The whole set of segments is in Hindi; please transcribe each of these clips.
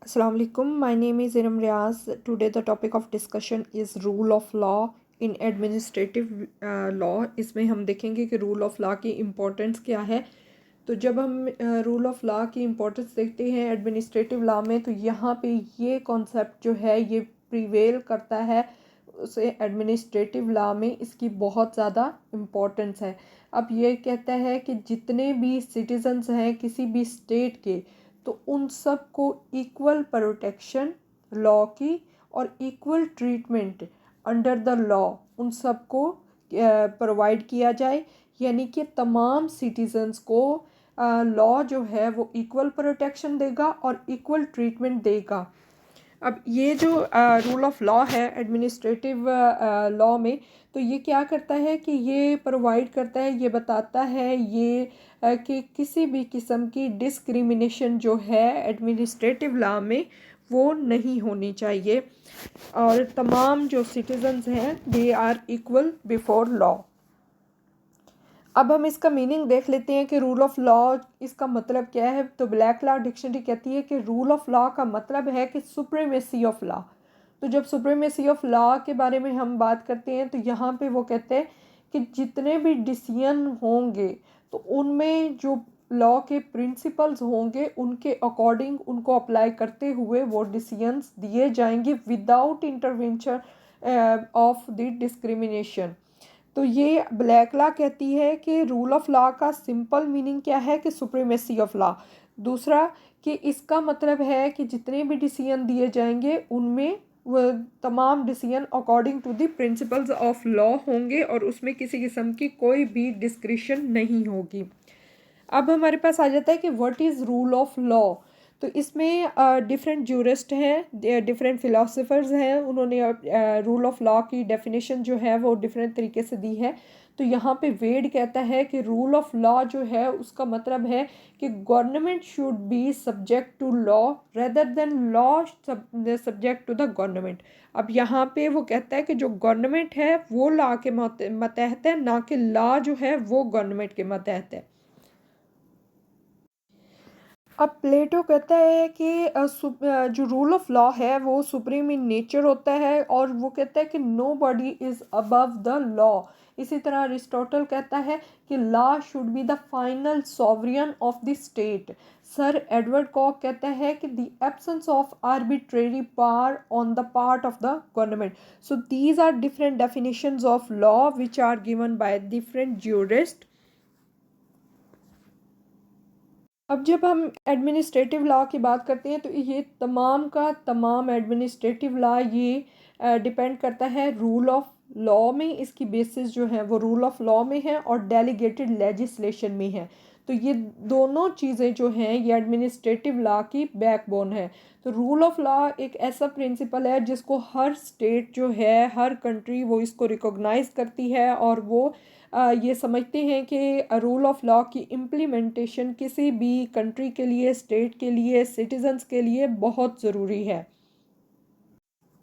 Assalamu alaikum. My name is Iram Riaz. Today the topic of discussion is rule of law in administrative law. इसमें हम देखेंगे कि रूल ऑफ लॉ की इम्पोर्टेंस क्या है। तो जब हम रूल ऑफ लॉ की इम्पोर्टेंस देखते हैं एडमिनिस्ट्रेटिव लॉ में, तो यहाँ पे ये कॉन्सेप्ट जो है ये प्रिवेल करता है। उसे एडमिनिस्ट्रेटिव लॉ में इसकी बहुत ज़्यादा इम्पोर्टेंस है। अब ये कहता है कि जितने भी सिटीजन्स हैं किसी भी स्टेट के, तो उन सब को इक्वल प्रोटेक्शन लॉ की और equal treatment under the law उन सब को प्रोवाइड किया जाए। यानी कि तमाम सिटीजन्स को लॉ जो है वो इक्वल प्रोटेक्शन देगा और इक्वल ट्रीटमेंट देगा। अब ये जो रूल ऑफ लॉ है एडमिनिस्ट्रेटिव लॉ में, तो ये क्या करता है कि ये प्रोवाइड करता है, ये बताता है ये कि किसी भी किस्म की डिस्क्रिमिनेशन जो है एडमिनिस्ट्रेटिव लॉ में वो नहीं होनी चाहिए और तमाम जो सिटीजन्स हैं they are equal before law. अब हम इसका मीनिंग देख लेते हैं कि रूल ऑफ लॉ इसका मतलब क्या है। तो ब्लैक लॉ डिक्शनरी कहती है कि रूल ऑफ लॉ का मतलब है कि सुप्रीमेसी ऑफ लॉ। तो जब सुप्रीमेसी ऑफ लॉ के बारे में हम बात करते हैं तो यहाँ पे वो कहते हैं कि जितने भी डिसीजन होंगे तो उनमें जो लॉ के प्रिंसिपल्स होंगे उनके अकॉर्डिंग उनको अप्लाई करते हुए वो डिसीजंस दिए जाएंगे without intervention of the discrimination. तो ये ब्लैक लॉ कहती है कि रूल ऑफ लॉ का सिंपल मीनिंग क्या है कि सुप्रीमेसी ऑफ लॉ। दूसरा कि इसका मतलब है कि जितने भी डिसीजन दिए जाएंगे उनमें वो तमाम decision according to the principles of law होंगे और उसमें किसी किस्म की कोई भी डिस्क्रिशन नहीं होगी। अब हमारे पास आ जाता है कि what is rule of law. तो इसमें डिफरेंट जूरिस्ट हैं, डिफरेंट फिलोसफर्स हैं, उन्होंने रूल ऑफ लॉ की डेफिनेशन जो है वो डिफरेंट तरीके से दी है। तो यहाँ पे वेड कहता है कि रूल ऑफ लॉ जो है उसका मतलब है कि government should be subject to law rather than law subject to the government. अब यहाँ पे वो कहता है कि जो गवर्नमेंट है वो लॉ के मतहत है, ना कि लॉ जो है वो गवर्नमेंट के मतहत है। अब प्लेटो कहता है कि जो रूल ऑफ लॉ है वो सुप्रीम इन नेचर होता है और वो कहता है कि nobody is above the law. इसी तरह अरिस्टोटल कहता है कि law should be the final sovereign of the state. Sir Edward Coke कहता है कि the absence of arbitrary power on the part of the government. So these are different definitions of law which are given by different jurist. अब जब हम एडमिनिस्ट्रेटिव लॉ की बात करते हैं तो ये तमाम का तमाम एडमिनिस्ट्रेटिव लॉ ये डिपेंड करता है रूल ऑफ लॉ में। इसकी बेसिस जो है वो रूल ऑफ लॉ में है और डेलीगेटेड लेजिस्लेशन में है। तो ये दोनों चीज़ें जो हैं ये एडमिनिस्ट्रेटिव लॉ की बैकबोन है। तो रूल ऑफ लॉ एक ऐसा प्रिंसिपल है जिसको हर स्टेट जो है हर कंट्री वो इसको रिकॉग्नाइज करती है और वो ये समझते हैं कि रूल ऑफ लॉ की इम्प्लीमेंटेशन किसी भी कंट्री के लिए, स्टेट के लिए, सिटीजन्स के लिए बहुत ज़रूरी है।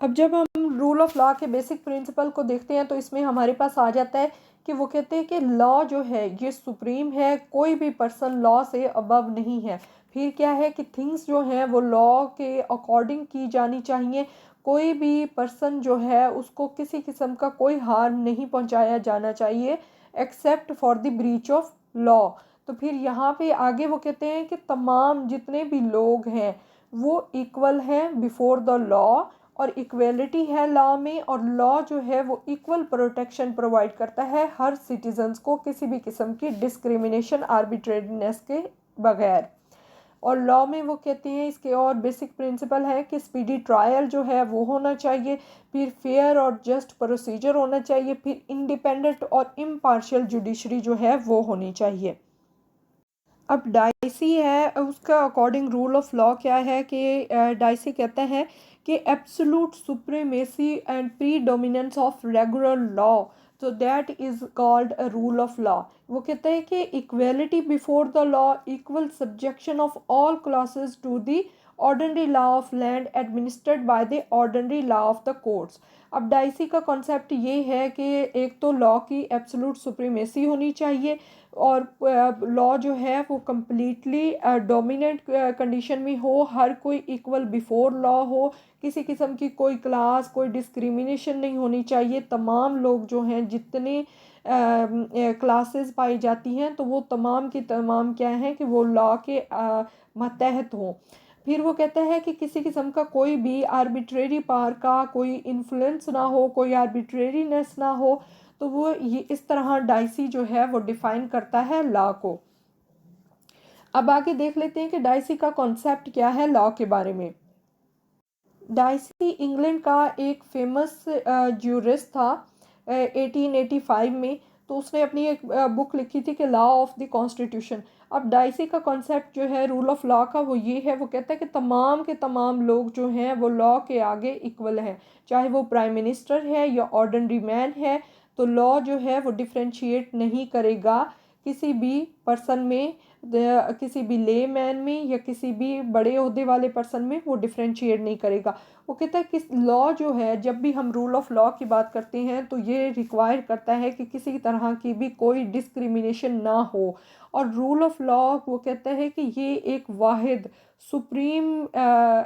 अब जब हम रूल ऑफ लॉ के बेसिक प्रिंसिपल को देखते हैं तो इसमें हमारे पास आ जाता है कि वो कहते हैं कि लॉ जो है ये सुप्रीम है, कोई भी पर्सन लॉ से अबव नहीं है। फिर क्या है कि थिंग्स जो हैं वो लॉ के अकॉर्डिंग की जानी चाहिए। कोई भी पर्सन जो है उसको किसी किस्म का कोई हार्म नहीं पहुंचाया जाना चाहिए except for the breach of law. तो फिर यहाँ पे आगे वो कहते हैं कि तमाम जितने भी लोग हैं वो इक्वल हैं बिफोर द लॉ और इक्वलिटी है लॉ में और लॉ जो है वो इक्वल प्रोटेक्शन प्रोवाइड करता है हर सिटीजन्स को किसी भी किस्म की डिस्क्रिमिनेशन आर्बिट्रेरीनेस के बगैर। और लॉ में वो कहते हैं इसके और बेसिक प्रिंसिपल है कि स्पीडी ट्रायल जो है वो होना चाहिए, फिर फेयर और जस्ट प्रोसीजर होना चाहिए, फिर इंडिपेंडेंट और इम्पार्शियल जुडिशरी जो है वो होनी चाहिए। अब डाइसी है उसका अकॉर्डिंग रूल ऑफ लॉ क्या है कि डाइसी कहता है कि absolute supremacy and predominance of regular law, तो that is called a rule of law. वो कहता है कि equality before the law, equal subjection of all classes to the ordinary law of land administered by the ordinary law of the courts. अब डाइसी का कॉन्सेप्ट ये है कि एक तो लॉ की एब्सोल्यूट सुप्रीमेसी होनी चाहिए और लॉ जो है वो कम्प्लीटली डोमिनेंट कंडीशन में हो, हर कोई इक्वल बिफोर लॉ हो, किसी किस्म की कोई क्लास कोई डिस्क्रिमिनेशन नहीं होनी चाहिए। तमाम लोग जो हैं जितने क्लासेस पाई जाती हैं तो वो तमाम की तमाम क्या हैं कि वो लॉ के मतहत हों। फिर वो कहता है कि किसी किस्म का कोई भी आर्बिट्रेरी पावर का कोई इन्फ्लुएंस ना हो, कोई आर्बिट्रेरीनेस ना हो। तो वो ये इस तरह डाइसी जो है वो डिफाइन करता है लॉ को। अब आगे देख लेते हैं कि डाइसी का कॉन्सेप्ट क्या है लॉ के बारे में। डाइसी इंग्लैंड का एक फेमस ज्यूरिस्ट था 1885 में। तो उसने अपनी एक बुक लिखी थी कि लॉ ऑफ द कॉन्स्टिट्यूशन। अब डाइसी का कॉन्सेप्ट जो है रूल ऑफ लॉ का वो ये है, वो कहता है कि तमाम के तमाम लोग जो हैं वो लॉ के आगे इक्वल हैं, चाहे वो प्राइम मिनिस्टर है या ऑर्डिनरी मैन है। तो लॉ जो है वो डिफ्रेंशिएट नहीं करेगा किसी भी पर्सन में, किसी भी ले मैन में या किसी भी बड़े ओहदे वाले पर्सन में वो डिफ्रेंशिएट नहीं करेगा। वो कहता है कि लॉ जो है, जब भी हम रूल ऑफ लॉ की बात करते हैं तो ये रिक्वायर करता है कि किसी तरह की भी कोई डिस्क्रिमिनेशन ना हो। और रूल ऑफ लॉ वो कहता है कि ये एक वाहिद सुप्रीम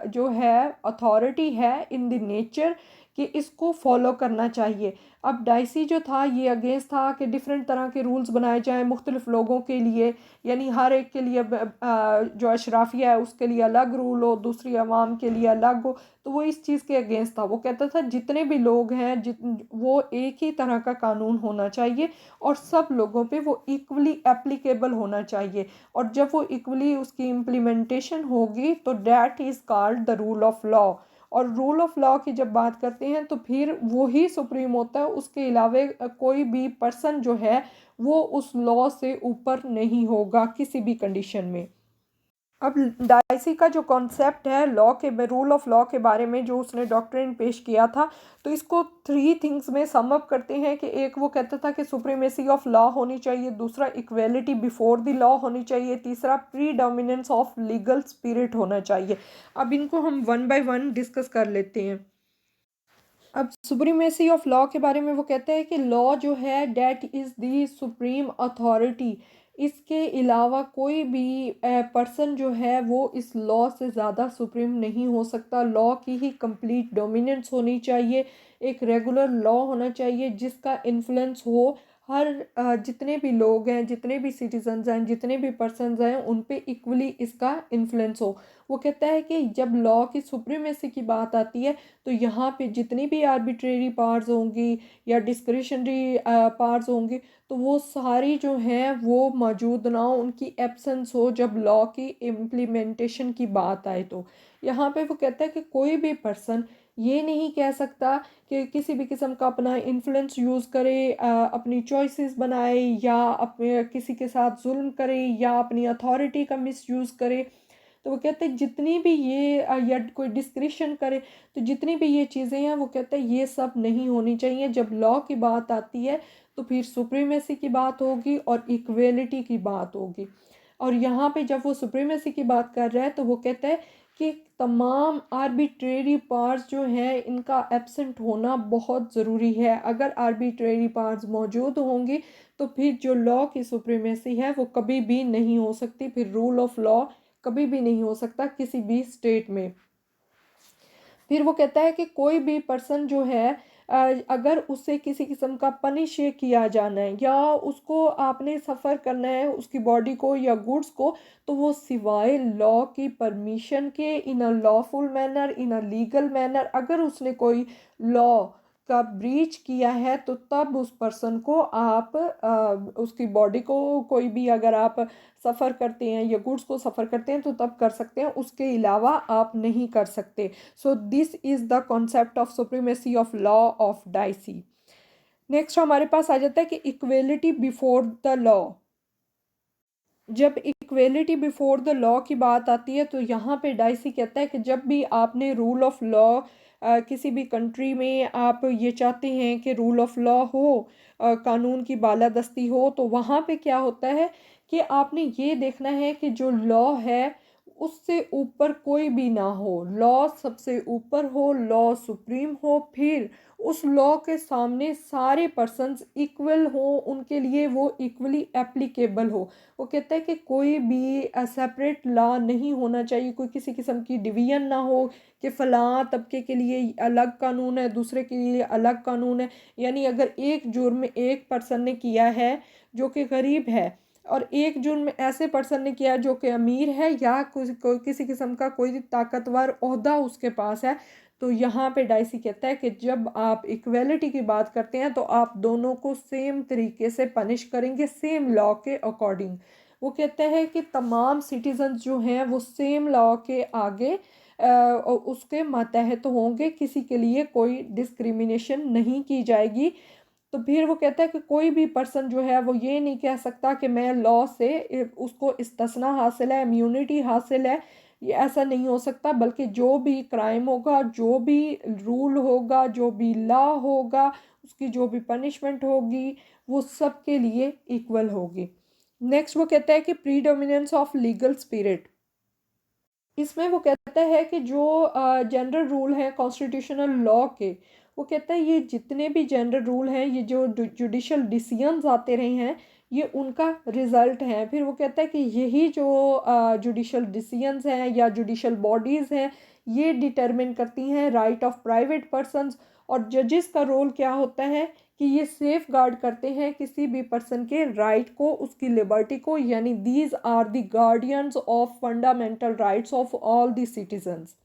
जो है अथॉरिटी है इन द नेचर, कि इसको फॉलो करना चाहिए। अब डाइसी जो था ये अगेंस्ट था कि डिफरेंट तरह के रूल्स बनाए जाएं मुख्तलिफ लोगों के लिए, यानी हर एक के लिए जो अशराफिया है उसके लिए अलग रूल हो, दूसरी आवाम के लिए अलग हो। तो वो इस चीज़ के अगेंस्ट था। वो कहता था जितने भी लोग हैं वो एक ही तरह का कानून होना चाहिए और सब लोगों पे वो इक्वली एप्लीकेबल होना चाहिए। और जब वो इक्वली उसकी इम्प्लीमेंटेशन होगी तो that is called the rule of law. और रूल ऑफ लॉ की जब बात करते हैं तो फिर वो ही सुप्रीम होता है, उसके अलावा कोई भी पर्सन जो है वो उस लॉ से ऊपर नहीं होगा किसी भी कंडीशन में। अब डाइसी का जो कॉन्सेप्ट है लॉ के रूल ऑफ लॉ के बारे में जो उसने डॉक्ट्रिन पेश किया था, तो इसको थ्री थिंग्स में सम अप करते हैं कि एक वो कहता था कि सुप्रीमेसी ऑफ लॉ होनी चाहिए, दूसरा इक्वेलिटी बिफोर द लॉ होनी चाहिए, तीसरा pre dominance of legal spirit होना चाहिए। अब इनको हम वन बाय वन डिस्कस कर लेते हैं। अब सुप्रीमेसी ऑफ लॉ के बारे में वो कहते हैं कि लॉ जो है that is the supreme authority. इसके अलावा कोई भी पर्सन जो है वो इस लॉ से ज़्यादा सुप्रीम नहीं हो सकता। लॉ की ही कंप्लीट डोमिनेंस होनी चाहिए, एक रेगुलर लॉ होना चाहिए जिसका इन्फ्लुएंस हो हर जितने भी लोग हैं, जितने भी सिटीजन्स हैं, जितने भी पर्सनस हैं, उन पे इक्वली इसका इन्फ्लुएंस हो। वो कहता है कि जब लॉ की सुप्रीमेसी की बात आती है तो यहाँ पे जितनी भी आर्बिट्रेरी पावर्स होंगी या डिस्क्रिशनरी पावर्स होंगी तो वो सारी जो हैं वो मौजूद ना हो, उनकी एब्सेंस हो जब लॉ की इम्प्लीमेंटेशन की बात आए। तो यहाँ पे वो कहता है कि कोई भी पर्सन ये नहीं कह सकता कि किसी भी किस्म का अपना इन्फ्लुएंस यूज़ करे, अपनी चॉइसेस बनाए या अपने किसी के साथ जुल्म करे या अपनी अथॉरिटी का मिसयूज़ करे। तो वो कहते हैं जितनी भी ये या कोई डिस्क्रिशन करे, तो जितनी भी ये चीज़ें हैं वो कहते हैं ये सब नहीं होनी चाहिए। जब लॉ की बात आती है तो फिर सुप्रीमेसी की बात होगी और इक्वेलिटी की बात होगी। और यहाँ पे जब वो सुप्रीमेसी की बात कर रहा है तो वो कहता है कि तमाम आर्बिट्रेरी पार्ट्स जो हैं इनका एब्सेंट होना बहुत ज़रूरी है। अगर आर्बिट्रेरी पार्ट्स मौजूद होंगे तो फिर जो लॉ की सुप्रीमेसी है वो कभी भी नहीं हो सकती, फिर रूल ऑफ लॉ कभी भी नहीं हो सकता किसी भी स्टेट में। फिर वो कहता है कि कोई भी पर्सन जो है अगर उससे किसी किस्म का पनिश किया जाना है या उसको आपने सफ़र करना है उसकी बॉडी को या गुड्स को, तो वो सिवाय लॉ की परमिशन के in a lawful manner, in a legal manner, अगर उसने कोई लॉ का ब्रीच किया है तो तब उस पर्सन को आप उसकी बॉडी को कोई भी अगर आप सफ़र करते हैं या गुड्स को सफ़र करते हैं तो तब कर सकते हैं, उसके अलावा आप नहीं कर सकते। सो this is the concept of supremacy of law of dicey. Next हमारे पास आ जाता है कि इक्वेलिटी बिफोर द लॉ। जब इक्वेलिटी बिफोर द लॉ की बात आती है तो यहाँ पे डाइसी कहता है कि जब भी आपने रूल ऑफ लॉ किसी भी कंट्री में आप ये चाहते हैं कि रूल ऑफ लॉ हो, कानून की बालादस्ती हो, तो वहाँ पे क्या होता है कि आपने ये देखना है कि जो लॉ है उससे ऊपर कोई भी ना हो, लॉ सबसे ऊपर हो, लॉ सुप्रीम हो, फिर उस लॉ के सामने सारे पर्सन्स इक्वल हो, उनके लिए वो इक्वली एप्लीकेबल हो। वो कहता है कि कोई भी सेपरेट लॉ नहीं होना चाहिए, कोई किसी किस्म की डिवीजन ना हो कि फ़लाँ तबके के लिए अलग कानून है, दूसरे के लिए अलग कानून है। यानी अगर एक जुर्म एक पर्सन ने किया है जो कि गरीब है, और एक जुर्म ऐसे पर्सन ने किया जो कि अमीर है, या किसी किस्म का कोई ताकतवर ओहदा उसके पास है, तो यहाँ पे डाइसी कहता है कि जब आप इक्वेलिटी की बात करते हैं तो आप दोनों को सेम तरीके से पनिश करेंगे, सेम लॉ के अकॉर्डिंग। वो कहता है कि तमाम सिटीजन्स जो हैं वो सेम लॉ के आगे उसके मातहत होंगे, किसी के लिए कोई डिस्क्रिमिनेशन नहीं की जाएगी। तो फिर वो कहता है कि कोई भी पर्सन जो है वो ये नहीं कह सकता कि मैं लॉ से उसको इस्तिस्ना हासिल है, इम्यूनिटी हासिल है, ये ऐसा नहीं हो सकता। बल्कि जो भी क्राइम होगा, जो भी रूल होगा, जो भी लॉ होगा, उसकी जो भी पनिशमेंट होगी, वो सब के लिए इक्वल होगी। नेक्स्ट वो कहता है कि प्रीडोमिनेंस ऑफ लीगल स्पिरिट। इसमें वो कहता है कि जो जनरल रूल हैं कॉन्स्टिट्यूशनल लॉ के, वो कहता है ये जितने भी जनरल रूल हैं, ये जो जुडिशल डिसीजंस आते रहे हैं, ये उनका रिजल्ट है। फिर वो कहता है कि यही जो जुडिशल डिसीजंस हैं या जुडिशल बॉडीज़ हैं, ये डिटरमिन करती हैं राइट ऑफ प्राइवेट पर्सनस। और जजेस का रोल क्या होता है कि ये सेफ गार्ड करते हैं किसी भी पर्सन के राइट को, उसकी लिबर्टी को, यानी these are the guardians of fundamental rights of all the citizens.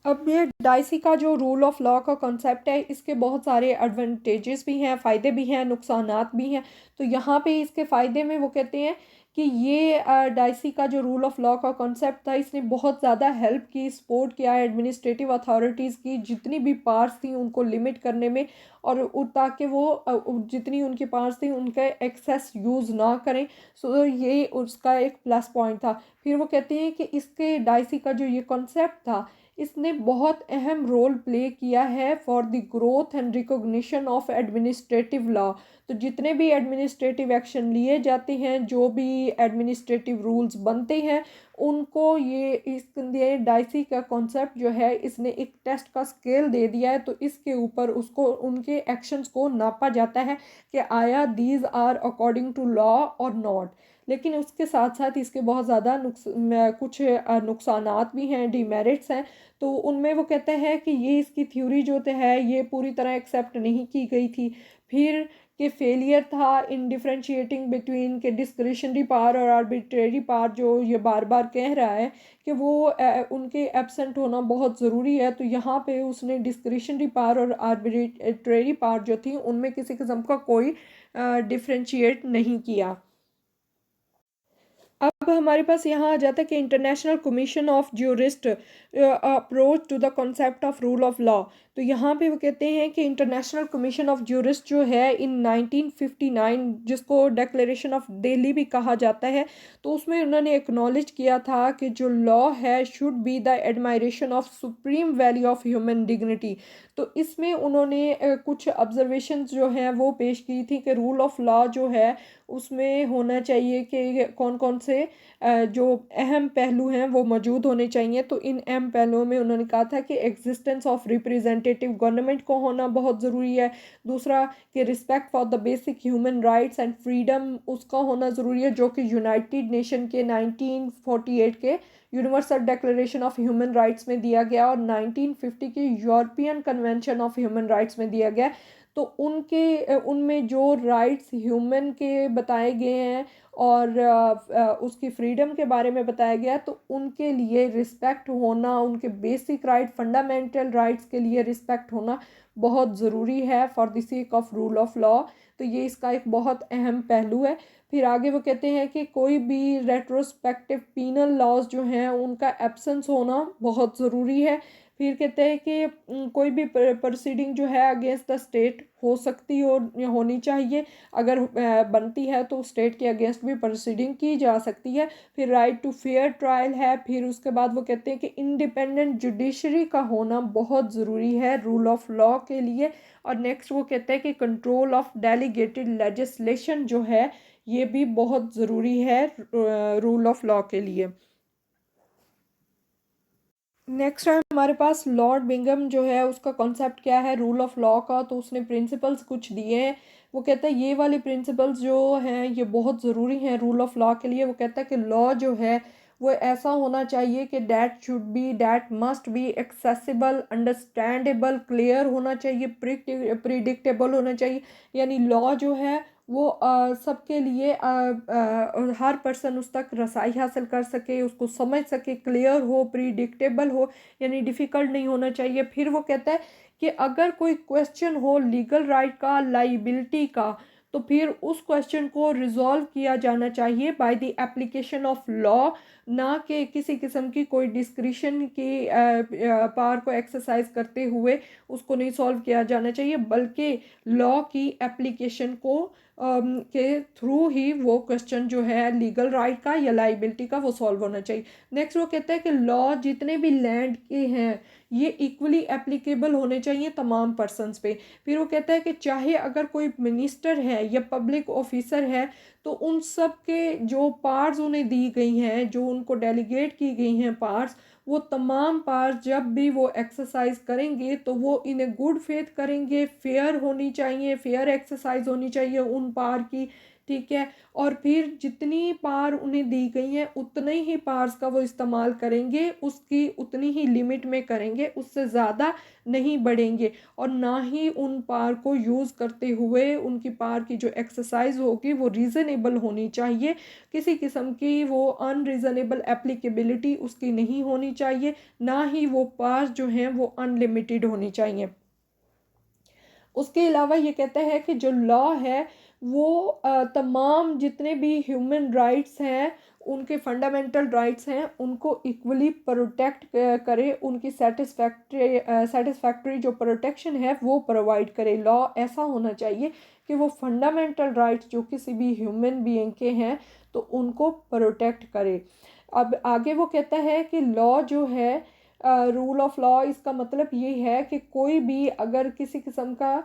अब ये डाइसी का जो रूल ऑफ लॉ का कॉन्सेप्ट है, इसके बहुत सारे एडवांटेजेस भी हैं, फ़ायदे भी हैं, नुकसानात भी हैं। तो यहाँ पे इसके फ़ायदे में वो कहते हैं कि ये डाइसी का जो रूल ऑफ लॉ का कॉन्सेप्ट था, इसने बहुत ज़्यादा हेल्प की, सपोर्ट किया एडमिनिस्ट्रेटिव अथॉरिटीज़ की, जितनी भी पावर्स थी उनको लिमिट करने में, और ताकि वो जितनी उनकी पावर्स थी उनका एक्सेस यूज़ ना करें। सो ये उसका एक प्लस पॉइंट था। फिर वो कहते हैं कि इसके डाइसी का जो ये कॉन्सेप्ट था, इसने बहुत अहम रोल प्ले किया है for the growth and recognition of administrative law. तो जितने भी एडमिनिस्ट्रेटिव एक्शन लिए जाते हैं, जो भी एडमिनिस्ट्रेटिव रूल्स बनते हैं, उनको ये डाइसी का कॉन्सेप्ट जो है, इसने एक टेस्ट का स्केल दे दिया है। तो इसके ऊपर उसको उनके एक्शंस को नापा जाता है कि आया these are according to law और नॉट। लेकिन उसके साथ साथ इसके बहुत ज़्यादा कुछ नुकसानात भी हैं, डिमेरिट्स हैं। तो उनमें वो कहते हैं कि ये इसकी थ्योरी जो है ये पूरी तरह एक्सेप्ट नहीं की गई थी। फिर के फेलियर था इन डिफ्रेंशिएटिंग बिटवीन के डिस्क्रिशनरी पावर और आर्बिट्रेरी पावर, जो ये बार बार कह रहा है कि वो उनके एब्सेंट होना बहुत ज़रूरी है। तो यहाँ पे उसने डिस्क्रिशनरी पावर और आर्बिट्रेरी पावर जो थी उनमें किसी किस्म का कोई डिफ्रेंशिएट नहीं किया। अब हमारे पास यहाँ आ जाता है कि International Commission of Jurist approach to the concept of rule of law. तो यहाँ पे वो कहते हैं कि इंटरनेशनल कमीशन ऑफ ज्यूरिस्ट जो है इन 1959, जिसको डिक्लेरेशन ऑफ दिल्ली भी कहा जाता है, तो उसमें उन्होंने एक्नॉलेज किया था कि जो लॉ है should be the admiration of supreme value of human dignity. तो इसमें उन्होंने कुछ ऑब्जर्वेशंस जो हैं वो पेश की थी कि रूल ऑफ लॉ जो है उसमें होना चाहिए कि कौन कौन से जो अहम पहलू हैं वो मौजूद होने चाहिए। तो इन अहम पहलुओं में उन्होंने कहा था कि एग्जिस्टेंस ऑफ रिप्रेजेंटेटिव गवर्नमेंट को होना बहुत ज़रूरी है। दूसरा कि respect for the basic human rights and freedom उसका होना ज़रूरी है, जो कि यूनाइटेड नेशन के 1948 के universal declaration of human rights में दिया गया और 1950 के European convention of human rights में दिया गया। तो उनमें जो राइट्स ह्यूमन के बताए गए हैं और उसकी फ्रीडम के बारे में बताया गया, तो उनके लिए रिस्पेक्ट होना, उनके बेसिक राइट फंडामेंटल राइट्स के लिए रिस्पेक्ट होना बहुत ज़रूरी है for the sake of rule of law. तो ये इसका एक बहुत अहम पहलू है। फिर आगे वो कहते हैं कि कोई भी रेट्रोस्पेक्टिव पीनल लॉज जो हैं उनका एब्सेंस होना बहुत ज़रूरी है। फिर कहते हैं कि कोई भी प्रोसीडिंग जो है अगेंस्ट द स्टेट हो सकती हो होनी चाहिए, अगर बनती है तो स्टेट के अगेंस्ट भी प्रोसीडिंग की जा सकती है। फिर राइट टू फेयर ट्रायल है। फिर उसके बाद वो कहते हैं कि इंडिपेंडेंट जुडिशरी का होना बहुत ज़रूरी है रूल ऑफ लॉ के लिए। और नेक्स्ट वो कहते हैं कि कंट्रोल ऑफ डेलीगेटेड लेजिस्लेशन जो है ये भी बहुत ज़रूरी है रूल ऑफ लॉ के लिए। नेक्स्ट है हमारे पास लॉर्ड बिंगम जो है उसका कॉन्सेप्ट क्या है रूल ऑफ लॉ का। तो उसने प्रिंसिपल्स कुछ दिए हैं। वो कहता है ये वाले प्रिंसिपल्स जो हैं ये बहुत ज़रूरी हैं रूल ऑफ लॉ के लिए। वो कहता है कि लॉ जो है वो ऐसा होना चाहिए कि that must be accessible, understandable, clear होना चाहिए, प्रिडिक्टेबल होना चाहिए। यानी लॉ जो है वो सबके लिए हर पर्सन उस तक रसाई हासिल कर सके, उसको समझ सके, क्लियर हो, प्रिडिक्टेबल हो, यानी डिफ़िकल्ट नहीं होना चाहिए। फिर वो कहता है कि अगर कोई क्वेश्चन हो लीगल राइट का, लाइबिलिटी का, तो फिर उस क्वेश्चन को रिजॉल्व किया जाना चाहिए by the application of law, ना कि किसी किस्म की कोई डिस्क्रिशन की पावर को एक्सरसाइज करते हुए उसको नहीं सॉल्व किया जाना चाहिए, बल्कि लॉ की एप्लीकेशन को के थ्रू ही वो क्वेश्चन जो है लीगल राइट का या लाइबिलिटी का वो सॉल्व होना चाहिए। नेक्स्ट वो कहता है कि लॉ जितने भी लैंड के हैं ये इक्वली एप्लीकेबल होने चाहिए तमाम पर्सनस पे। फिर वो कहता है कि चाहे अगर कोई मिनिस्टर है या पब्लिक ऑफिसर है तो उन सब के जो पार्ट्स उन्हें दी गई हैं, जो उनको डेलीगेट की गई हैं पार्ट्स, वो तमाम पार्ट्स जब भी वो एक्सरसाइज करेंगे तो वो इन ए गुड फेथ करेंगे, फेयर होनी चाहिए, फेयर एक्सरसाइज होनी चाहिए उन पार की। ठीक है। और फिर जितनी पार उन्हें दी गई हैं उतने ही पार्स का वो इस्तेमाल करेंगे, उसकी उतनी ही लिमिट में करेंगे, उससे ज़्यादा नहीं बढ़ेंगे। और ना ही उन पार को यूज़ करते हुए उनकी पार की जो एक्सरसाइज होगी वो रीज़नेबल होनी चाहिए। किसी किस्म की वो अनरीज़नेबल एप्लीकेबिलिटी उसकी नहीं होनी चाहिए, ना ही वो पार्स जो हैं वो अनलिमिटेड होनी चाहिए। उसके अलावा ये कहता है कि जो लॉ है वो तमाम जितने भी ह्यूमन राइट्स हैं, उनके फंडामेंटल राइट्स हैं, उनको इक्वली प्रोटेक्ट करे, उनकी सेटिस्फैक्ट्री जो प्रोटेक्शन है वो प्रोवाइड करे। लॉ ऐसा होना चाहिए कि वो फंडामेंटल राइट्स जो किसी भी ह्यूमन बीइंग के हैं तो उनको प्रोटेक्ट करे। अब आगे वो कहता है कि लॉ जो है रूल ऑफ लॉ, इसका मतलब ये है कि कोई भी अगर किसी किस्म का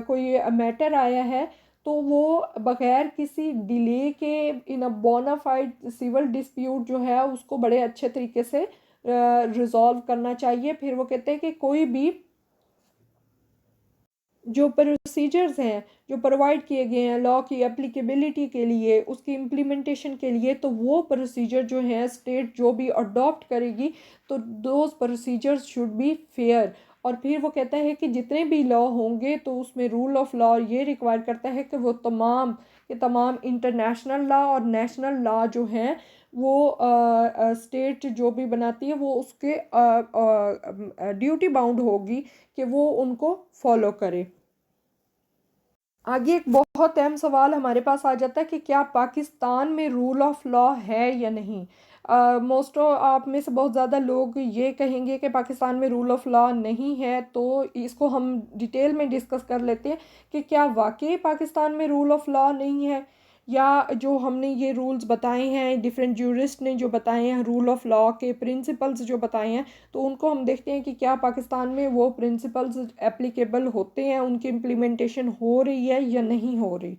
कोई मैटर आया है तो वो बगैर किसी डिले के in a bonafide civil dispute जो है उसको बड़े अच्छे तरीके से रिजॉल्व करना चाहिए। फिर वो कहते हैं कि कोई भी जो प्रोसीजर्स हैं जो प्रोवाइड किए गए हैं लॉ की एप्लीकेबिलिटी के लिए, उसकी इम्प्लीमेंटेशन के लिए, तो वो प्रोसीजर जो है स्टेट जो भी अडॉप्ट करेगी तो those procedures should be fair. और फिर वो कहता है कि जितने भी लॉ होंगे तो उसमें रूल ऑफ लॉ ये रिक्वायर करता है कि वो तमाम के तमाम इंटरनेशनल लॉ और नेशनल लॉ जो हैं वो स्टेट जो भी बनाती है वो उसके ड्यूटी बाउंड होगी कि वो उनको फॉलो करे। आगे एक बहुत अहम सवाल हमारे पास आ जाता है कि क्या पाकिस्तान में रूल ऑफ लॉ है या नहीं। मोस्ट आप में से बहुत ज़्यादा लोग ये कहेंगे कि पाकिस्तान में रूल ऑफ लॉ नहीं है। तो इसको हम डिटेल में डिस्कस कर लेते हैं कि क्या वाकई पाकिस्तान में रूल ऑफ लॉ नहीं है, या जो हमने ये रूल्स बताए हैं, डिफरेंट जूरिस्ट ने जो बताए हैं रूल ऑफ लॉ के प्रिंसिपल्स जो बताए हैं, तो उनको हम देखते हैं कि क्या पाकिस्तान में वो प्रिंसिपल्स एप्लीकेबल होते हैं, उनकी इम्प्लीमेंटेशन हो रही है या नहीं हो रही।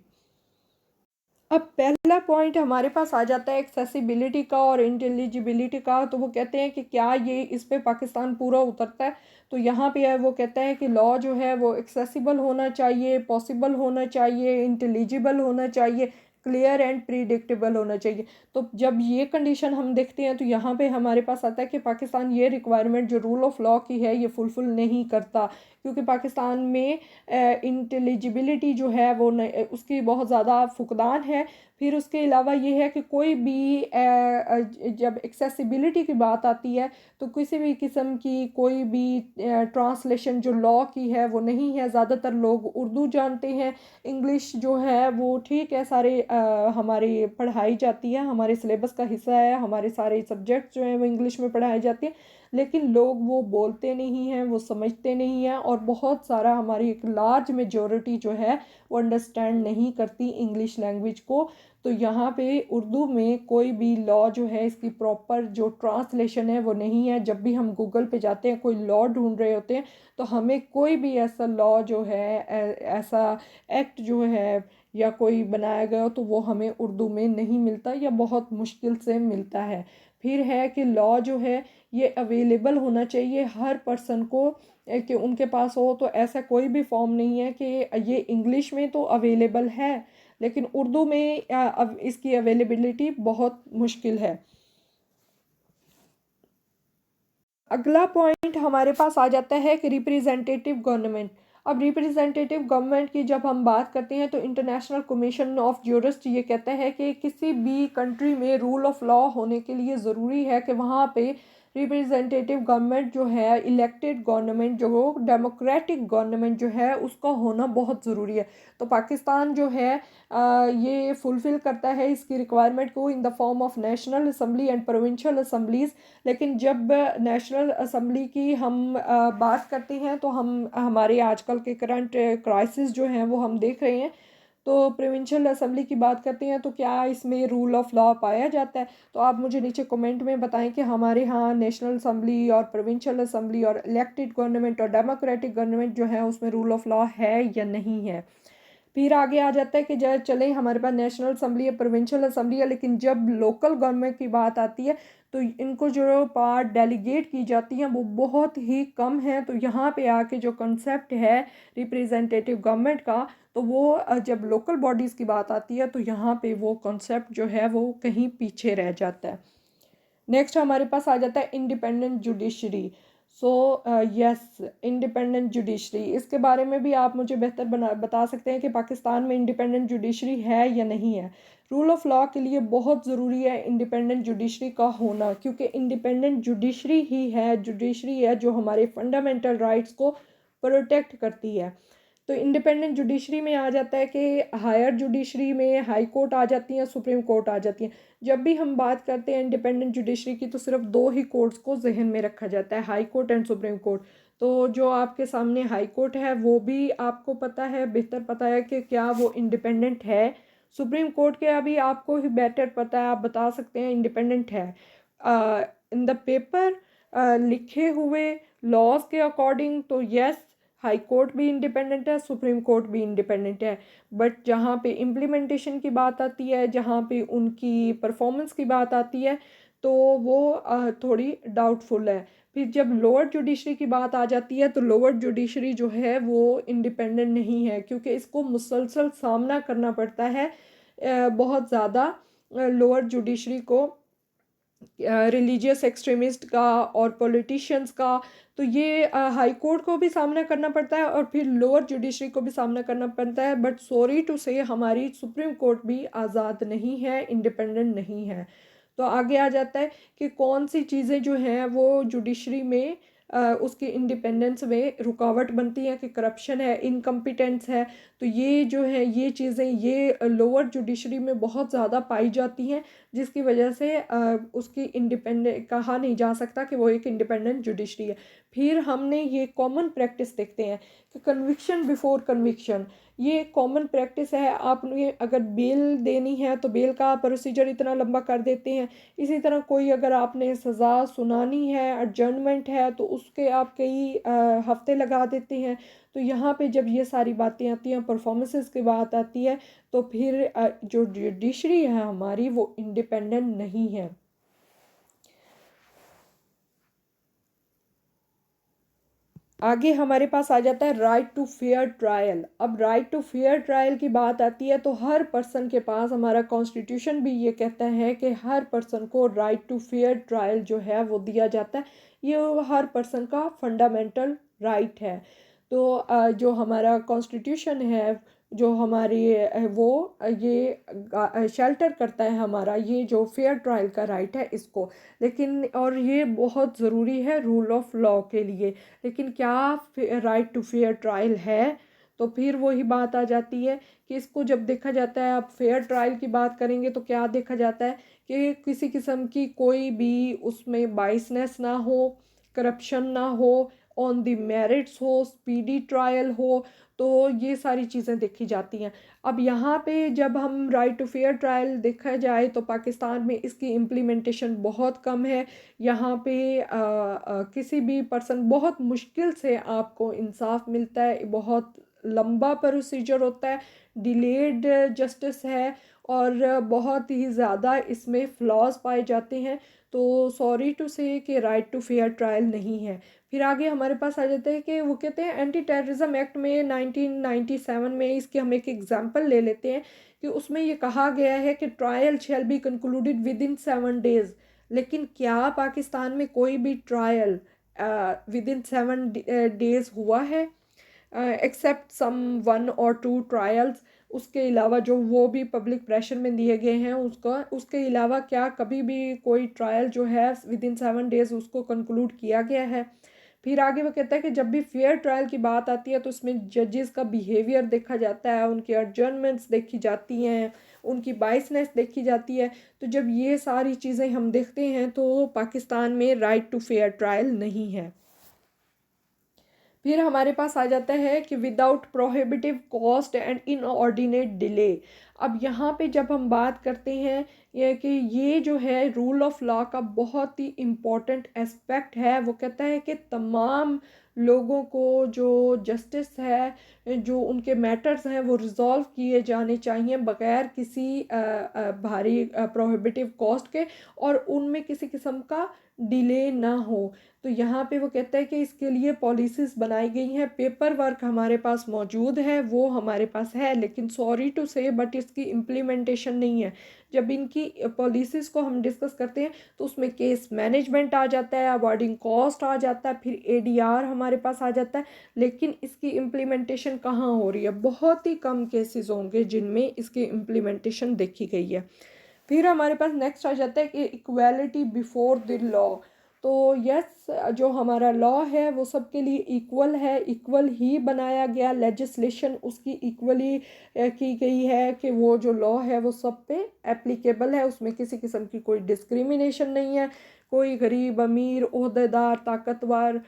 अब पहला पॉइंट हमारे पास आ जाता है एक्सेसिबिलिटी का और इंटेलिजिबिलिटी का। तो वो कहते हैं कि क्या ये इस पे पाकिस्तान पूरा उतरता है। तो यहाँ पे है वो कहता है कि लॉ जो है वो एक्सेसिबल होना चाहिए, पॉसिबल होना चाहिए, इंटेलिजिबल होना चाहिए, क्लियर एंड प्रिडिक्टेबल होना चाहिए। तो जब ये कंडीशन हम देखते हैं तो यहाँ पे हमारे पास आता है कि पाकिस्तान ये रिक्वायरमेंट जो रूल ऑफ लॉ की है ये फुलफिल नहीं करता, क्योंकि पाकिस्तान में इंटेलिजिबिलिटी जो है वो उसकी बहुत ज़्यादा फुकदान है। फिर उसके अलावा ये है कि कोई भी जब एक्सेसिबिलिटी की बात आती है तो किसी भी किस्म की कोई भी ट्रांसलेशन जो लॉ की है वो नहीं है। ज़्यादातर लोग उर्दू जानते हैं, इंग्लिश जो है वो ठीक है, सारे हमारी पढ़ाई जाती है, हमारे सिलेबस का हिस्सा है, हमारे सारे सब्जेक्ट्स जो हैं वो इंग्लिश में पढ़ाए जाते हैं, लेकिन लोग वो बोलते नहीं हैं, वो समझते नहीं हैं। और बहुत सारा हमारी एक लार्ज मेजॉरिटी जो है वो अंडरस्टैंड नहीं करती इंग्लिश लैंग्वेज को। तो यहाँ पे उर्दू में कोई भी लॉ जो है इसकी प्रॉपर जो ट्रांसलेशन है वो नहीं है। जब भी हम गूगल पे जाते हैं कोई लॉ ढूंढ रहे होते हैं तो हमें कोई भी ऐसा लॉ जो है ऐसा एक्ट जो है या कोई बनाया गया हो तो वो हमें उर्दू में नहीं मिलता या बहुत मुश्किल से मिलता है। फिर है कि लॉ जो है ये अवेलेबल होना चाहिए हर पर्सन को, कि उनके पास हो। तो ऐसा कोई भी फॉर्म नहीं है कि ये इंग्लिश में तो अवेलेबल है लेकिन उर्दू में अब इसकी अवेलेबिलिटी बहुत मुश्किल है। अगला पॉइंट हमारे पास आ जाता है कि रिप्रेजेंटेटिव गवर्नमेंट। अब रिप्रेजेंटेटिव गवर्नमेंट की जब हम बात करते हैं तो इंटरनेशनल कमीशन ऑफ ज्यूरिस्ट ये कहता है कि किसी भी कंट्री में रूल ऑफ लॉ होने के लिए ज़रूरी है कि वहाँ पे रिप्रेजेंटेटिव गवर्नमेंट जो है, इलेक्टेड गवर्नमेंट जो डेमोक्रेटिक गवर्नमेंट जो है उसका होना बहुत ज़रूरी है। तो पाकिस्तान जो है ये फुलफ़िल करता है इसकी रिक्वायरमेंट को in the form of national assembly and provincial assemblies. लेकिन जब नेशनल असम्बली की हम बात करते हैं तो हम हमारे आजकल के करंट क्राइसिस जो हैं वो हम देख रहे हैं। तो प्रोविंशियल असम्बली की बात करते हैं तो क्या इसमें रूल ऑफ लॉ पाया जाता है? तो आप मुझे नीचे कमेंट में बताएं कि हमारे यहाँ नेशनल असम्बली और प्रोविंशियल असम्बली और इलेक्टेड गवर्नमेंट और डेमोक्रेटिक गवर्नमेंट जो है उसमें रूल ऑफ लॉ है या नहीं है। फिर आगे आ जाता है कि जब चले हमारे पास नेशनल असम्बली है, प्रोविंशियल असम्बली है, लेकिन जब लोकल गवर्नमेंट की बात आती है तो इनको जो पावर डेलीगेट की जाती हैं वो बहुत ही कम है। तो यहाँ पे आके जो कंसेप्ट है रिप्रेजेंटेटिव गवर्नमेंट का, तो वो जब लोकल बॉडीज़ की बात आती है तो यहाँ पे वो कंसेप्ट जो है वो कहीं पीछे रह जाता है। नेक्स्ट हमारे पास आ जाता है independent judiciary. So yes, independent judiciary, इसके बारे में भी आप मुझे बेहतर बता सकते हैं कि पाकिस्तान में इंडिपेंडेंट जुडिशरी है या नहीं है। रूल ऑफ लॉ के लिए बहुत ज़रूरी है इंडिपेंडेंट जुडिशरी का होना, क्योंकि इंडिपेंडेंट जुडिशरी है जो हमारे फंडामेंटल राइट्स को प्रोटेक्ट करती है। तो इंडिपेंडेंट जुडिशरी में आ जाता है कि हायर जुडिशरी में हाई कोर्ट आ जाती हैं, सुप्रीम कोर्ट आ जाती हैं। जब भी हम बात करते हैं इंडिपेंडेंट जुडिशरी की तो सिर्फ दो ही कोर्ट्स को जहन में रखा जाता है, high court and supreme court. तो जो आपके सामने हाई कोर्ट है वो भी आपको पता है, बेहतर पता है कि क्या वो इंडिपेंडेंट है। सुप्रीम कोर्ट के अभी आपको ही बेटर पता है, आप बता सकते हैं इंडिपेंडेंट है। इन द पेपर लिखे हुए लॉज के अकॉर्डिंग तो यस, हाई कोर्ट भी इंडिपेंडेंट है, सुप्रीम कोर्ट भी इंडिपेंडेंट है। बट जहाँ पे इम्प्लीमेंटेशन की बात आती है, जहाँ पे उनकी परफॉर्मेंस की बात आती है तो वो थोड़ी डाउटफुल है। फिर जब लोअर जुडिशरी की बात आ जाती है तो लोअर जुडिशरी जो है वो इंडिपेंडेंट नहीं है, क्योंकि इसको मुसलसल सामना करना पड़ता है बहुत ज़्यादा लोअर जुडिशरी को, रिलीजियस एक्सट्रीमिस्ट का और पॉलिटिशियंस का। तो ये हाई कोर्ट को भी सामना करना पड़ता है और फिर लोअर जुडिशरी को भी सामना करना पड़ता है। बट सॉरी टू से हमारी सुप्रीम कोर्ट भी आज़ाद नहीं है, इंडिपेंडेंट नहीं है। तो आगे आ जाता है कि कौन सी चीज़ें जो हैं वो जुडिशरी में उसकी इंडिपेंडेंस में रुकावट बनती हैं, कि करप्शन है, इनकम्पिटेंस है। तो ये जो है ये चीज़ें ये लोअर जुडिशरी में बहुत ज़्यादा पाई जाती हैं, जिसकी वजह से उसकी इंडिपेंडेंट कहा नहीं जा सकता कि वो एक इंडिपेंडेंट जुडिशरी है। फिर हमने ये कॉमन प्रैक्टिस देखते हैं कि कन्विक्शन बिफोर कन्विक्शन, ये कॉमन प्रैक्टिस है। आपने अगर बेल देनी है तो बेल का प्रोसीजर इतना लंबा कर देते हैं। इसी तरह कोई अगर आपने सज़ा सुनानी है, एडजर्नमेंट है, तो उसके आप कई हफ्ते लगा देते हैं। तो यहाँ पे जब ये सारी बातें आती हैं, परफॉर्मेंसेस की बात आती है, तो फिर जो जुडिशरी है हमारी वो इंडिपेंडेंट नहीं है। आगे हमारे पास आ जाता है राइट टू फेयर ट्रायल। अब राइट टू फेयर ट्रायल की बात आती है तो हर पर्सन के पास, हमारा कॉन्स्टिट्यूशन भी ये कहता है कि हर पर्सन को राइट टू फेयर ट्रायल जो है वो दिया जाता है। ये हर पर्सन का फंडामेंटल राइट है। तो जो हमारा कॉन्स्टिट्यूशन है, जो हमारी वो ये शेल्टर करता है हमारा ये जो फेयर ट्रायल का राइट है इसको। लेकिन और ये बहुत ज़रूरी है रूल ऑफ लॉ के लिए। लेकिन क्या राइट टू फेयर ट्रायल है? तो फिर वही बात आ जाती है कि इसको जब देखा जाता है, आप फेयर ट्रायल की बात करेंगे तो क्या देखा जाता है कि किसी किस्म की कोई भी उसमें बाइसनेस ना हो, करप्शन ना हो, ऑन द मेरिट्स हो, स्पीडी ट्रायल हो। तो ये सारी चीज़ें देखी जाती हैं। अब यहाँ पे जब हम राइट टू फेयर ट्रायल देखा जाए तो पाकिस्तान में इसकी इम्प्लीमेंटेशन बहुत कम है। यहाँ पे किसी भी पर्सन बहुत मुश्किल से आपको इंसाफ मिलता है, बहुत लंबा प्रोसीजर होता है, डिलेड जस्टिस है और बहुत ही ज़्यादा इसमें फ्लॉज पाए जाते हैं। तो सॉरी टू से कि राइट टू फेयर ट्रायल नहीं है। फिर आगे हमारे पास आ जाता है कि वो कहते हैं एंटी टेररिज्म एक्ट में 1997 में, इसके हम एक एग्जांपल ले लेते हैं कि उसमें ये कहा गया है कि trial shall be concluded with in 7 days। लेकिन क्या पाकिस्तान में कोई भी ट्रायल विद इन 7 days हुआ है? Except some 1 or 2 trials. उसके अलावा जो वो भी पब्लिक प्रेशर में दिए गए हैं उसका, उसके अलावा क्या कभी भी कोई ट्रायल जो है विद इन 7 days उसको कंक्लूड किया गया है? फिर आगे वो कहता है कि जब भी फेयर ट्रायल की बात आती है तो उसमें जजेस का बिहेवियर देखा जाता है, उनकी एडजर्नमेंट्स देखी जाती हैं, उनकी बाइसनेस देखी जाती है। तो जब ये सारी चीज़ें हम देखते हैं तो पाकिस्तान में राइट टू फेयर ट्रायल नहीं है। फिर हमारे पास आ जाता है कि without prohibitive cost and inordinate delay. अब यहाँ पे जब हम बात करते हैं ये कि ये जो है रूल ऑफ लॉ का बहुत ही इम्पोर्टेंट एस्पेक्ट है। वो कहता है कि तमाम लोगों को जो जस्टिस है, जो उनके मैटर्स हैं वो रिजॉल्व किए जाने चाहिए बग़ैर किसी भारी प्रोहिबिटिव कॉस्ट के, और उनमें किसी किस्म का डिले ना हो। तो यहाँ पे वो कहता है कि इसके लिए पॉलिसीज़ बनाई गई हैं, पेपर वर्क हमारे पास मौजूद है, वो हमारे पास है, लेकिन सॉरी टू से बट इसकी इम्प्लीमेंटेशन नहीं है। जब इनकी पॉलिसीज़ को हम डिस्कस करते हैं तो उसमें केस मैनेजमेंट आ जाता है, अवॉर्डिंग कॉस्ट आ जाता है, फिर एडीआर हमारे पास आ जाता है, लेकिन इसकी इम्प्लीमेंटेशन कहाँ हो रही है? बहुत ही कम केसेस होंगे जिनमें इसकी इम्प्लीमेंटेशन देखी गई है। फिर हमारे पास नेक्स्ट आ जाता है कि इक्वालिटी बिफोर द लॉ। तो यस, जो हमारा लॉ है वो सबके लिए इक्वल है, इक्वल ही बनाया गया, लेजिस्लेशन उसकी इक्वली की गई है कि वो जो लॉ है वो सब पे एप्लीकेबल है, उसमें किसी किस्म की कोई डिस्क्रिमिनेशन नहीं है। कोई गरीब अमीर ओहदेदार ताकतवर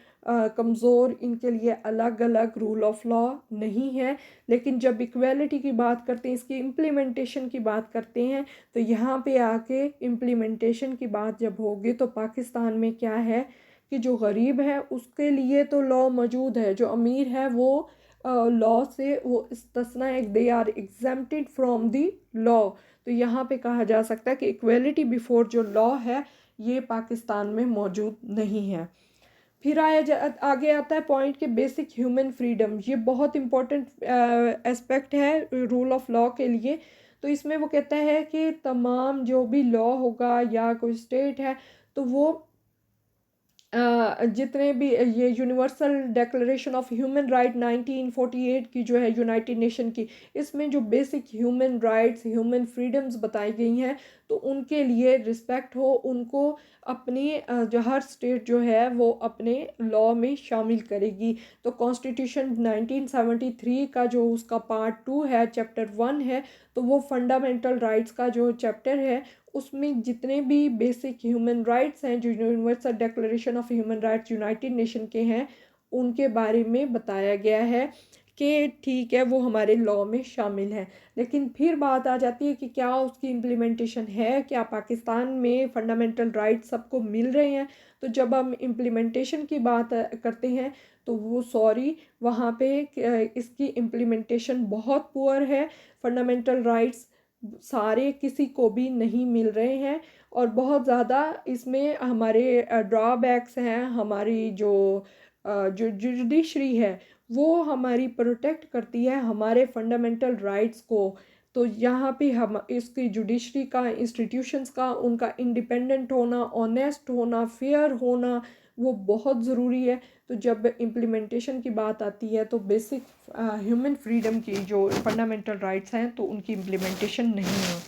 कमज़ोर, इनके लिए अलग अलग रूल ऑफ लॉ नहीं है। लेकिन जब इक्वालिटी की बात करते हैं, इसकी इम्प्लीमेंटेशन की बात करते हैं, तो यहाँ पे आके इम्प्लीमेंटेशन की बात जब होगी तो पाकिस्तान में क्या है कि जो गरीब है उसके लिए तो लॉ मौजूद है, जो अमीर है वो लॉ से वो इस्तिस्ना है, they are exempted from the law. तो यहाँ पे कहा जा सकता है कि इक्वालिटी बिफोर जो लॉ है ये पाकिस्तान में मौजूद नहीं है। फिर आगे आता है पॉइंट के बेसिक ह्यूमन फ्रीडम। ये बहुत इम्पोर्टेंट एस्पेक्ट है रूल ऑफ लॉ के लिए। तो इसमें वो कहता है कि तमाम जो भी लॉ होगा या कोई स्टेट है तो वो जितने भी ये universal declaration of human right 1948 की जो है यूनाइटेड नेशन की, इसमें जो basic human rights human freedoms बताई गई हैं तो उनके लिए रिस्पेक्ट हो, उनको अपनी जो हर स्टेट जो है वो अपने लॉ में शामिल करेगी। तो कॉन्स्टिट्यूशन 1973 का जो उसका पार्ट 2 है, चैप्टर 1 है, तो वो फंडामेंटल राइट्स का जो चैप्टर है उसमें जितने भी बेसिक ह्यूमन राइट्स हैं जो universal declaration of human rights United nation के हैं उनके बारे में बताया गया है कि ठीक है वो हमारे लॉ में शामिल है। लेकिन फिर बात आ जाती है कि क्या उसकी इम्प्लीमेंटेशन है, क्या पाकिस्तान में फंडामेंटल राइट्स सबको मिल रहे हैं? तो जब हम इम्प्लीमेंटेशन की बात करते हैं तो वो सॉरी वहाँ पे इसकी इम्प्लीमेंटेशन बहुत पुअर है। फंडामेंटल राइट्स सारे किसी को भी नहीं मिल रहे हैं और बहुत ज़्यादा इसमें हमारे ड्रॉबैक्स हैं। हमारी जो जुडिशरी है वो हमारी प्रोटेक्ट करती है हमारे फंडामेंटल राइट्स को। तो यहाँ पे हम इसकी जुडिशरी का, इंस्टीट्यूशंस का, उनका इंडिपेंडेंट होना, ऑनेस्ट होना, फेयर होना वो बहुत ज़रूरी है। तो जब इम्प्लीमेंटेशन की बात आती है तो बेसिक ह्यूमन फ्रीडम की जो फंडामेंटल राइट्स हैं तो उनकी इम्प्लीमेंटेशन नहीं है।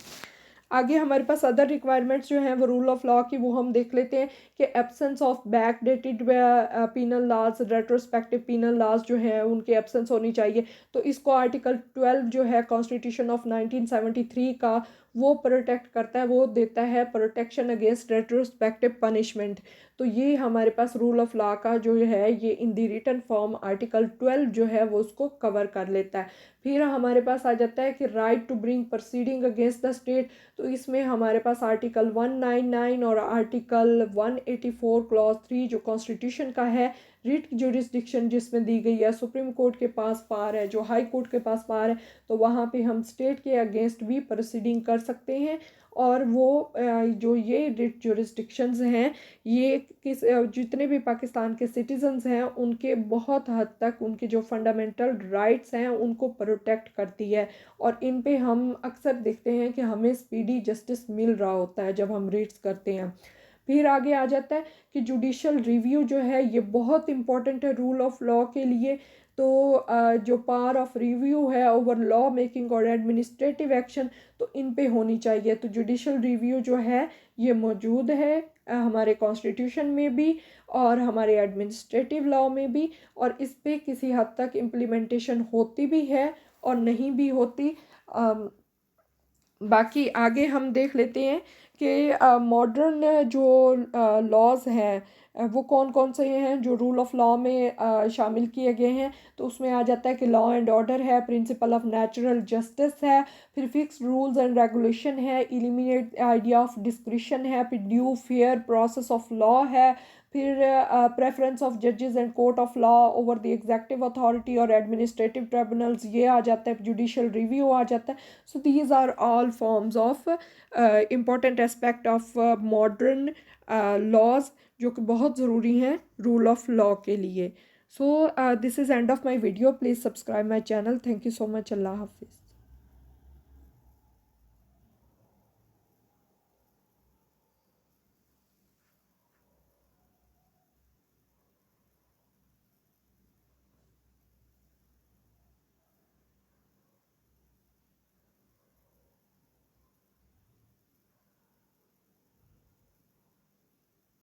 आगे हमारे पास अदर रिक्वायरमेंट्स जो हैं वो रूल ऑफ लॉ की वो हम देख लेते हैं कि absence of back dated penal laws, retrospective penal laws जो हैं उनके एब्सेंस होनी चाहिए। तो इसको आर्टिकल 12 जो है कॉन्स्टिट्यूशन ऑफ 1973 का वो प्रोटेक्ट करता है, वो देता है प्रोटेक्शन अगेंस्ट रेट्रोस्पेक्टिव पनिशमेंट। तो ये हमारे पास रूल ऑफ लॉ का जो है ये इन दी रिटन फॉर्म आर्टिकल 12 जो है वो उसको कवर कर लेता है। फिर हमारे पास आ जाता है कि right to bring proceeding against the state. तो इसमें हमारे पास आर्टिकल 199 और आर्टिकल 184 क्लॉज 3 जो कॉन्स्टिट्यूशन का है, रिट जुरिस्डिक्शन जिसमें दी गई है, सुप्रीम कोर्ट के पास पार है, जो हाई कोर्ट के पास पार है, तो वहाँ पे हम स्टेट के अगेंस्ट भी प्रोसीडिंग कर सकते हैं। और वो जो ये रिट जुरिस्डिक्शंस हैं ये जितने भी पाकिस्तान के सिटीजन्स हैं उनके बहुत हद तक उनके जो फंडामेंटल राइट्स हैं उनको प्रोटेक्ट करती है। और इन पे हम अक्सर देखते हैं कि हमें स्पीडी जस्टिस मिल रहा होता है जब हम रिट्स करते हैं। फिर आगे आ जाता है कि जुडिशल रिव्यू जो है ये बहुत इंपॉर्टेंट है रूल ऑफ लॉ के लिए। तो जो पावर ऑफ रिव्यू है ओवर लॉ मेकिंग और एडमिनिस्ट्रेटिव एक्शन, तो इन पे होनी चाहिए। तो जुडिशल रिव्यू जो है ये मौजूद है हमारे कॉन्स्टिट्यूशन में भी और हमारे एडमिनिस्ट्रेटिव लॉ में भी, और इस पे किसी हद तक इम्प्लीमेंटेशन होती भी है और नहीं भी होती। बाकी आगे हम देख लेते हैं कि मॉडर्न जो लॉज हैं वो कौन कौन से हैं जो रूल ऑफ लॉ में शामिल किए गए हैं। तो उसमें आ जाता है कि लॉ एंड ऑर्डर है, प्रिंसिपल ऑफ नेचुरल जस्टिस है, फिर फिक्स रूल्स एंड रेगुलेशन है, इलिमिनेट आइडिया ऑफ डिस्क्रिशन है, फिर due fair process of law है, फिर प्रेफरेंस ऑफ जजेस and court of law over the executive authority और एडमिनिस्ट्रेटिव ट्रिब्यूनल्स ये आ जाता है, जुडिशल रिव्यू आ जाता है। So these are all forms of important aspect of modern laws जो कि बहुत ज़रूरी हैं रूल ऑफ लॉ के लिए। So this is end of my video, please subscribe my channel. Thank you so much. अल्लाह हाफिज़।